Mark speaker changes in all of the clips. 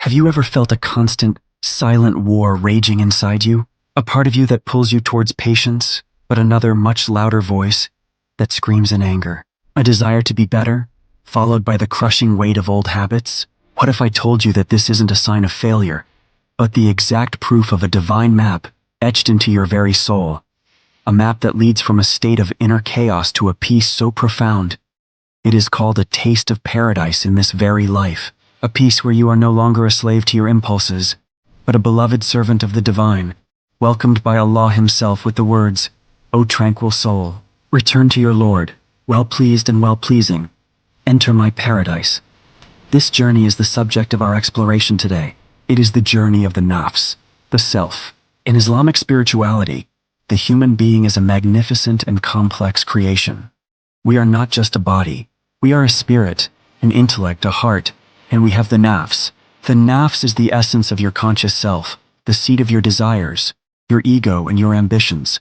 Speaker 1: Have you ever felt a constant, silent war raging inside you? A part of you that pulls you towards patience, but another much louder voice that screams in anger. A desire to be better, followed by the crushing weight of old habits? What if I told you that this isn't a sign of failure, but the exact proof of a divine map etched into your very soul? A map that leads from a state of inner chaos to a peace so profound, it is called a taste of paradise in this very life. A peace where you are no longer a slave to your impulses, but a beloved servant of the divine, welcomed by Allah Himself with the words, "O tranquil soul, return to your Lord, well-pleased and well-pleasing. Enter my paradise." This journey is the subject of our exploration today. It is the journey of the nafs, the self. In Islamic spirituality, the human being is a magnificent and complex creation. We are not just a body. We are a spirit, an intellect, a heart, and we have the nafs. The nafs is the essence of your conscious self, the seat of your desires, your ego, and your ambitions.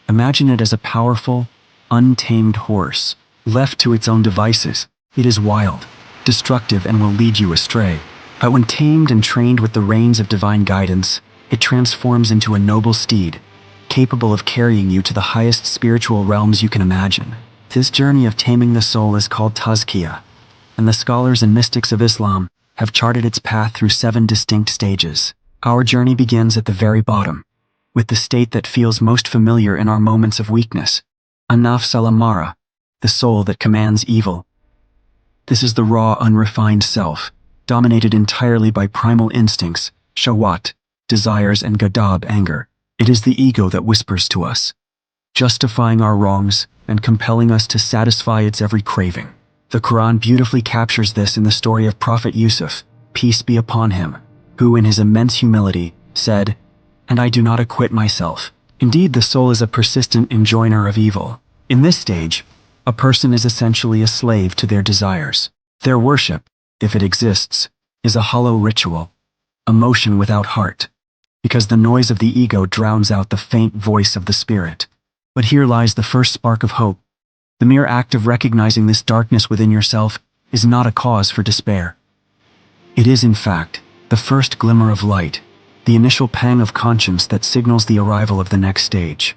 Speaker 1: Imagine it as a powerful, untamed horse. Left to its own devices, it is wild, destructive, and will lead you astray. But when tamed and trained with the reins of divine guidance, it transforms into a noble steed, capable of carrying you to the highest spiritual realms you can imagine. This journey of taming the soul is called tazkiyah, and the scholars and mystics of Islam have charted its path through 7 distinct stages. Our journey begins at the very bottom, with the state that feels most familiar in our moments of weakness, an-nafs al-ammara, the soul that commands evil. This is the raw, unrefined self, dominated entirely by primal instincts, shahwat, desires, and ghadab, anger. It is the ego that whispers to us, justifying our wrongs and compelling us to satisfy its every craving. The Quran beautifully captures this in the story of Prophet Yusuf, peace be upon him, who in his immense humility said, "And I do not acquit myself." Indeed, the soul is a persistent enjoiner of evil. In this stage, a person is essentially a slave to their desires. Their worship, if it exists, is a hollow ritual, a motion without heart, because the noise of the ego drowns out the faint voice of the spirit. But here lies the first spark of hope. The mere act of recognizing this darkness within yourself is not a cause for despair. It is, in fact, the first glimmer of light, the initial pang of conscience that signals the arrival of the next stage.